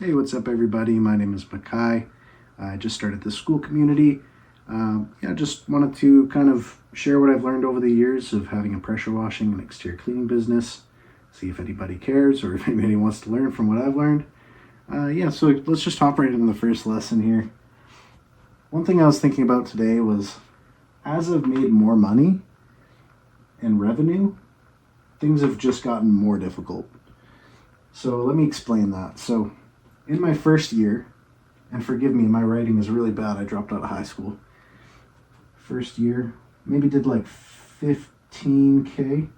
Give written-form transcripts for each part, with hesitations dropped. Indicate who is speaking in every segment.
Speaker 1: Hey, what's up, everybody? My name is Mekai. I just started this school community. Just wanted to kind of share what I've learned over the years of having a pressure washing and exterior cleaning business. See if anybody cares or if anybody wants to learn from what I've learned. So let's just hop right into the first lesson here. One thing I was thinking about today was, as I've made more money and revenue, things have just gotten more difficult. So let me explain that. So in my first year, and forgive me, my writing is really bad. I dropped out of high school. First year, maybe did like 15K.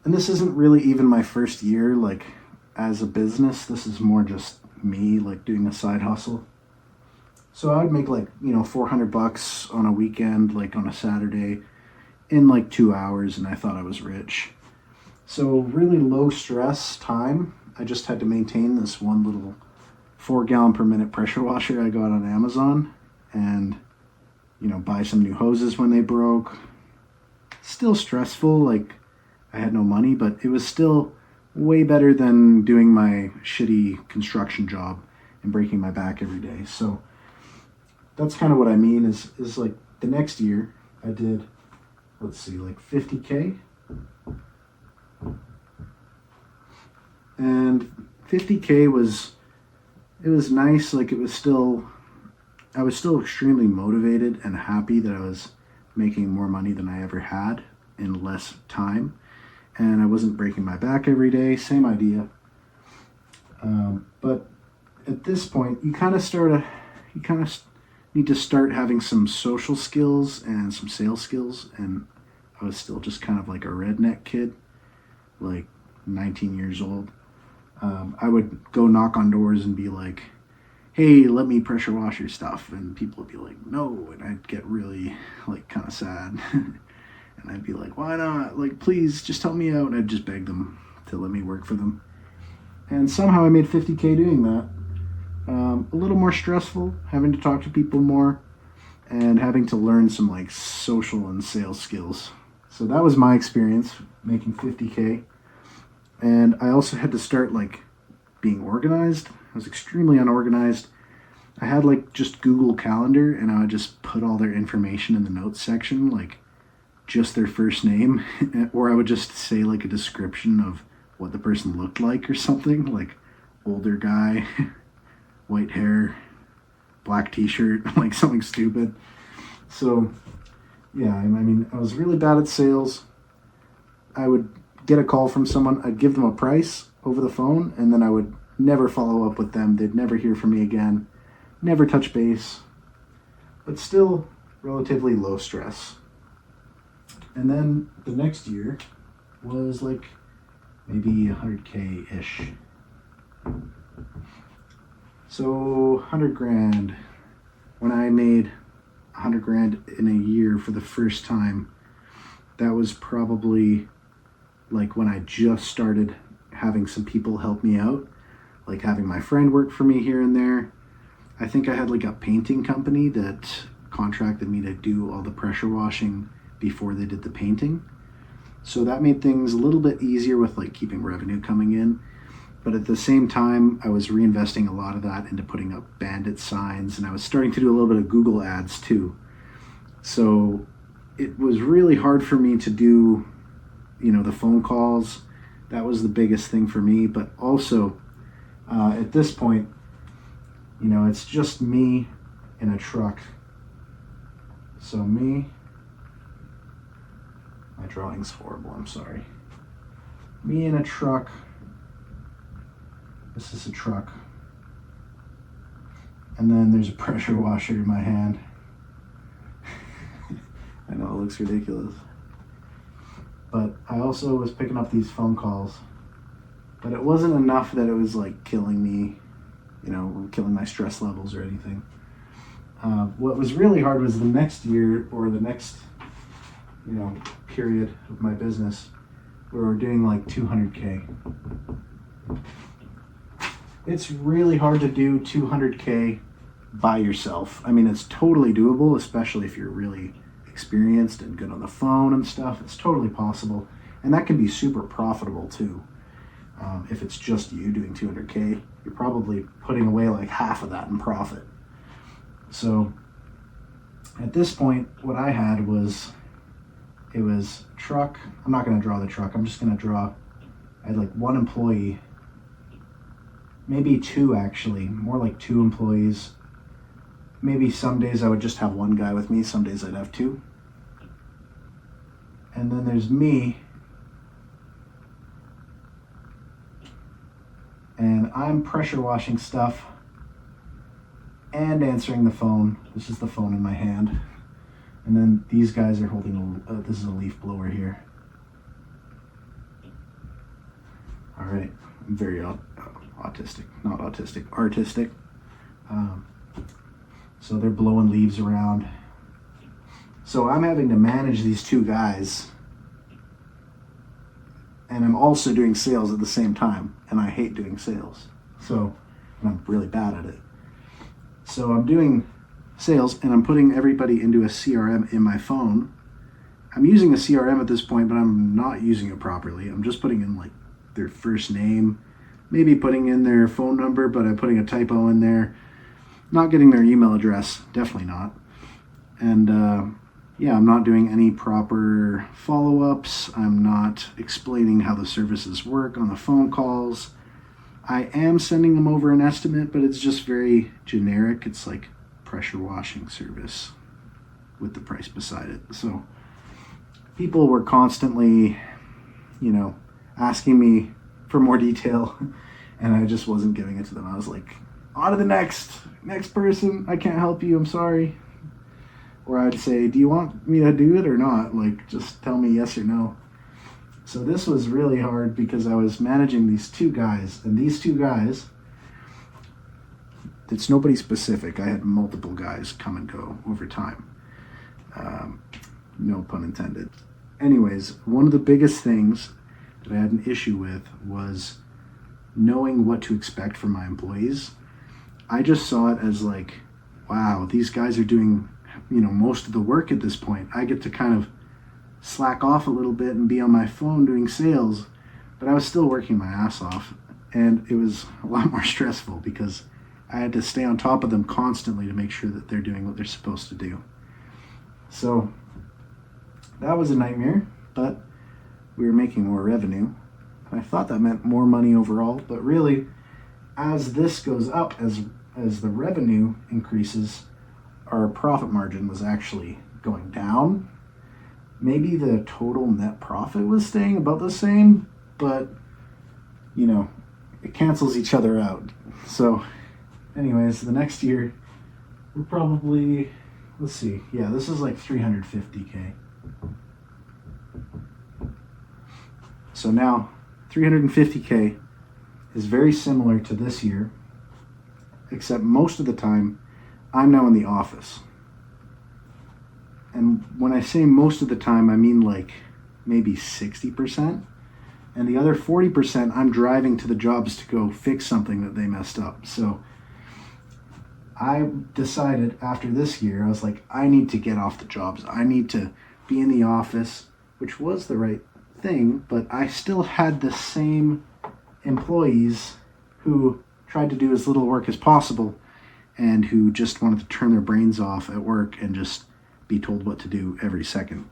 Speaker 1: And this isn't really even my first year, like as a business. This is more just me, like doing a side hustle. So I would make like, $400 on a weekend, like on a Saturday, in like 2 hours, and I thought I was rich. So really low stress time. I just had to maintain this one little 4 gallon per minute pressure washer I got on Amazon, and buy some new hoses when they broke. Still stressful, like I had no money, but it was still way better than doing my shitty construction job and breaking my back every day. So that's kind of what I mean is like the next year I did, like 50K. And 50K was nice. Like I was still extremely motivated and happy that I was making more money than I ever had in less time. And I wasn't breaking my back every day, same idea. But at this point, you kind of need to start having some social skills and some sales skills. And I was still just kind of like a redneck kid, like 19 years old. I would go knock on doors and be like, hey, let me pressure wash your stuff. And people would be like, no. And I'd get really like kind of sad. And I'd be like, why not? Like, please just help me out. And I'd just beg them to let me work for them. And somehow I made 50K doing that. A little more stressful, having to talk to people more and having to learn some like social and sales skills. So that was my experience making 50K. And I also had to start like being organized. I was extremely unorganized. I had like just Google Calendar, and I would just put all their information in the notes section, like just their first name, or I would just say like a description of what the person looked like or something, like older guy, white hair, black t-shirt, like something stupid. So yeah, I mean, I was really bad at sales. I would get a call from someone, I'd give them a price over the phone, and then I would never follow up with them. They'd never hear from me again, never touch base, but still relatively low stress. And then the next year was like maybe 100K-ish. So 100 grand. When I made 100 grand in a year for the first time, that was probably like when I just started having some people help me out, like having my friend work for me here and there. I think I had like a painting company that contracted me to do all the pressure washing before they did the painting. So that made things a little bit easier with like keeping revenue coming in. But at the same time, I was reinvesting a lot of that into putting up bandit signs, and I was starting to do a little bit of Google ads too. So it was really hard for me to do the phone calls. That was the biggest thing for me. But also at this point, it's just me in a truck. So my drawing's horrible, I'm sorry. Me in a truck. This is a truck. And then there's a pressure washer in my hand. I know it looks ridiculous. But I also was picking up these phone calls. But it wasn't enough that it was like killing me, killing my stress levels or anything. What was really hard was the next year, or the next, period of my business, where we're doing like 200K. It's really hard to do 200K by yourself. I mean, it's totally doable, especially if you're really experienced and good on the phone and stuff. It's totally possible. And that can be super profitable too. If it's just you doing 200K, you're probably putting away like half of that in profit. So at this point, what I had was, it was truck. I'm not going to draw the truck. I'm just going to draw, I had like one employee, maybe two actually, more like two employees. Maybe some days I would just have one guy with me, some days I'd have two. And then there's me, and I'm pressure washing stuff and answering the phone. This is the phone in my hand. And then these guys are holding this is a leaf blower here. All right, I'm very artistic. So they're blowing leaves around. So I'm having to manage these two guys, and I'm also doing sales at the same time, and I hate doing sales. So, and I'm really bad at it. So I'm doing sales, and I'm putting everybody into a CRM in my phone. I'm using a CRM at this point, but I'm not using it properly. I'm just putting in like their first name, maybe putting in their phone number, but I'm putting a typo in there. Not getting their email address, definitely not. And yeah, I'm not doing any proper follow-ups. I'm not explaining how the services work on the phone calls. I am sending them over an estimate, but it's just very generic. It's like pressure washing service with the price beside it. So people were constantly, asking me for more detail, and I just wasn't giving it to them. I was like, on to the next person. I can't help you. I'm sorry. Or I'd say, do you want me to do it or not? Like, just tell me yes or no. So this was really hard because I was managing these two guys, and these two guys, it's nobody specific. I had multiple guys come and go over time. No pun intended. Anyways, one of the biggest things that I had an issue with was knowing what to expect from my employees. I just saw it as like, wow, these guys are doing, most of the work at this point. I get to kind of slack off a little bit and be on my phone doing sales, but I was still working my ass off, and it was a lot more stressful because I had to stay on top of them constantly to make sure that they're doing what they're supposed to do. So that was a nightmare, but we were making more revenue, and I thought that meant more money overall, but really, as this goes up, as the revenue increases, our profit margin was actually going down. Maybe the total net profit was staying about the same, but it cancels each other out. So anyways, the next year we're probably, let's see, yeah, this is like 350K. So now 350K is very similar to this year, except most of the time I'm now in the office. And when I say most of the time, I mean like maybe 60%. And the other 40%, I'm driving to the jobs to go fix something that they messed up. So I decided after this year, I was like, I need to get off the jobs. I need to be in the office, which was the right thing, but I still had the same employees who tried to do as little work as possible and who just wanted to turn their brains off at work and just be told what to do every second.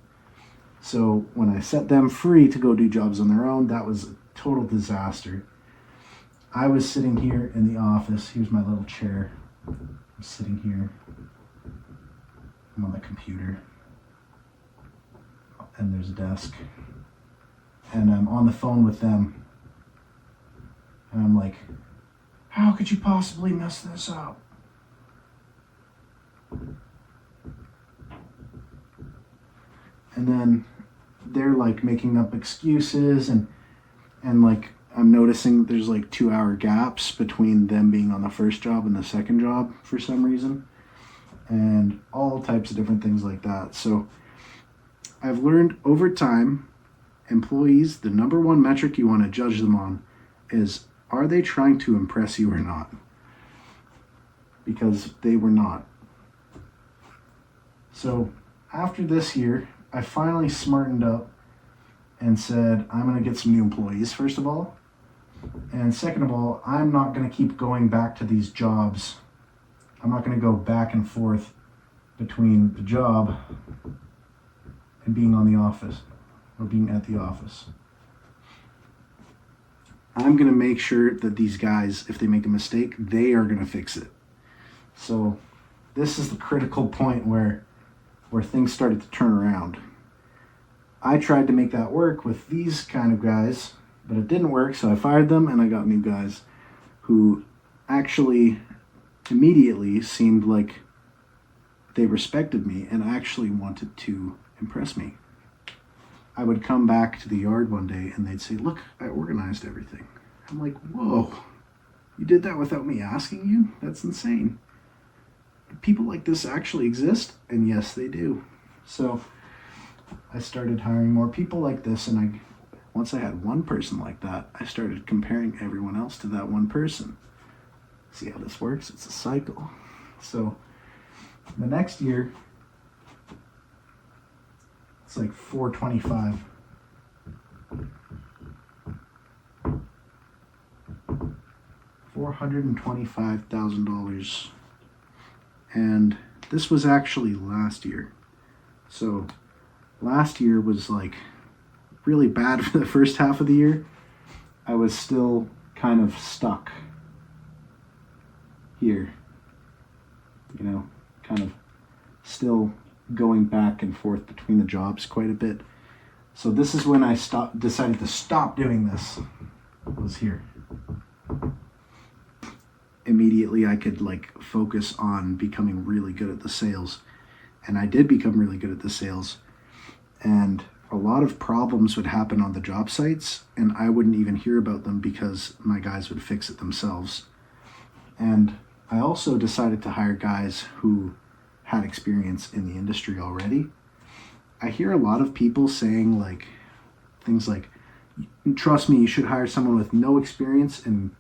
Speaker 1: So when I set them free to go do jobs on their own, that was a total disaster. I was sitting here in the office. Here's my little chair. I'm sitting here. I'm on the computer. And there's a desk. And I'm on the phone with them. And I'm like, how could you possibly mess this up? And then they're like making up excuses, and like I'm noticing there's like 2-hour gaps between them being on the first job and the second job for some reason, and all types of different things like that. So I've learned over time, employees, the number one metric you want to judge them on is, are they trying to impress you or not? Because they were not. So after this year, I finally smartened up and said, I'm going to get some new employees, first of all. And second of all, I'm not going to keep going back to these jobs. I'm not going to go back and forth between the job and being on the office or being at the office. I'm going to make sure that these guys, if they make a mistake, they are going to fix it. So this is the critical point where things started to turn around. I tried to make that work with these kind of guys, but it didn't work, so I fired them and I got new guys who actually immediately seemed like they respected me and actually wanted to impress me. I would come back to the yard one day and they'd say, "Look, I organized everything." I'm like, "Whoa, you did that without me asking you? That's insane." People like this actually exist, and yes, they do. So I started hiring more people like this, and once I had one person like that, I started comparing everyone else to that one person. See how this works? It's a cycle. So the next year, it's like $425. $425,000. And this was actually last year. So last year was like really bad for the first half of the year. I was still kind of stuck here, you know, kind of still going back and forth between the jobs quite a bit. So this is when I decided to stop doing this. Was here. Immediately I could like focus on becoming really good at the sales. And I did become really good at the sales. And a lot of problems would happen on the job sites and I wouldn't even hear about them because my guys would fix it themselves. And I also decided to hire guys who had experience in the industry already. I hear a lot of people saying like things like, "Trust me, you should hire someone with no experience and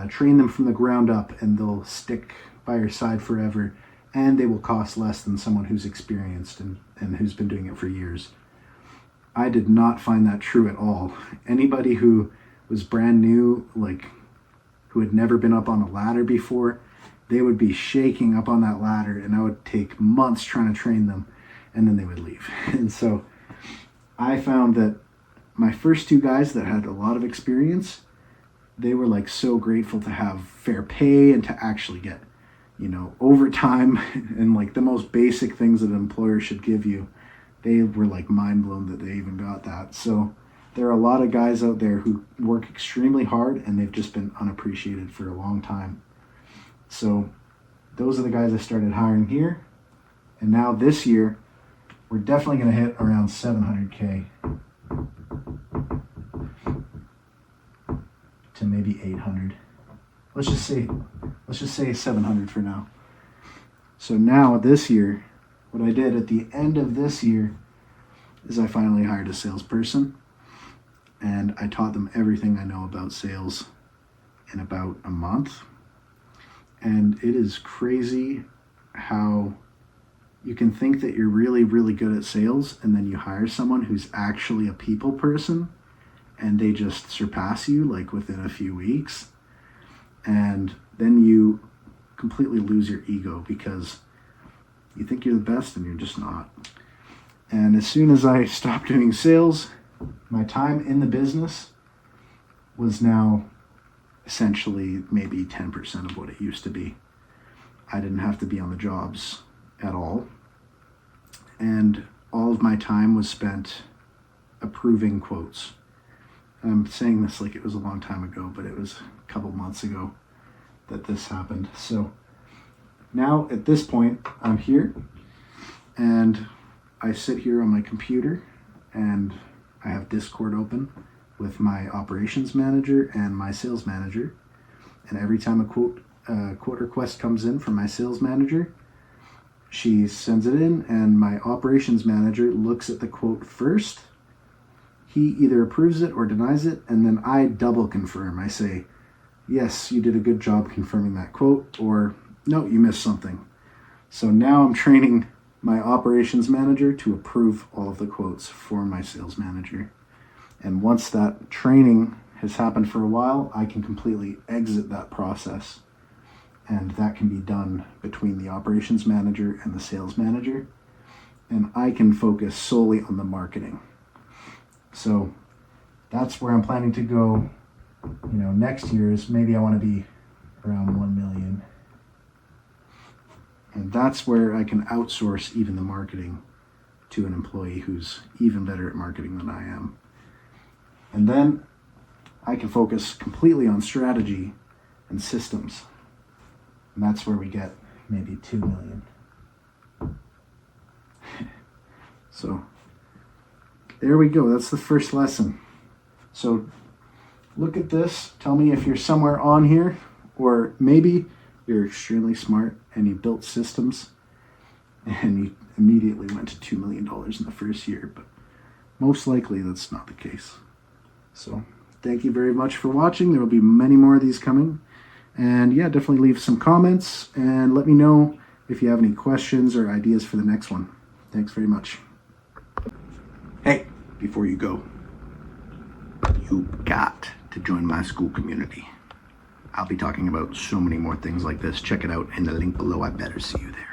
Speaker 1: train them from the ground up and they'll stick by your side forever and they will cost less than someone who's experienced and who's been doing it for years." I did not find that true at all. Anybody who was brand new, like who had never been up on a ladder before, they would be shaking up on that ladder and I would take months trying to train them and then they would leave. And so I found that my first two guys that had a lot of experience, they were like so grateful to have fair pay and to actually get, you know, overtime and like the most basic things that an employer should give you. They were like mind blown that they even got that. So there are a lot of guys out there who work extremely hard and they've just been unappreciated for a long time. So those are the guys I started hiring here. And now this year, we're definitely going to hit around 700K to maybe 800. Let's just say 700 for now. So now this year, what I did at the end of this year is I finally hired a salesperson and I taught them everything I know about sales in about a month. And it is crazy how you can think that you're really, really good at sales and then you hire someone who's actually a people person and they just surpass you like within a few weeks. And then you completely lose your ego because you think you're the best and you're just not. And as soon as I stopped doing sales, my time in the business was now essentially maybe 10% of what it used to be. I didn't have to be on the jobs at all. And all of my time was spent approving quotes. I'm saying this like it was a long time ago, but it was a couple months ago that this happened. So now at this point, I'm here and I sit here on my computer and I have Discord open with my operations manager and my sales manager. And every time a quote request comes in from my sales manager, she sends it in and my operations manager looks at the quote first. He either approves it or denies it, and then I double confirm. I say, yes, you did a good job confirming that quote, or no, you missed something. So now I'm training my operations manager to approve all of the quotes for my sales manager. And once that training has happened for a while, I can completely exit that process. And that can be done between the operations manager and the sales manager. And I can focus solely on the marketing. So that's where I'm planning to go, next year is maybe I want to be around 1 million. And that's where I can outsource even the marketing to an employee who's even better at marketing than I am. And then I can focus completely on strategy and systems. And that's where we get maybe 2 million. So there we go. That's the first lesson. So look at this. Tell me if you're somewhere on here, or maybe you're extremely smart and you built systems and you immediately went to $2 million in the first year, but most likely that's not the case. So thank you very much for watching. There will be many more of these coming. And yeah, definitely leave some comments and let me know if you have any questions or ideas for the next one. Thanks very much. Hey, before you go, you got to join my school community. I'll be talking about so many more things like this. Check it out in the link below. I better see you there.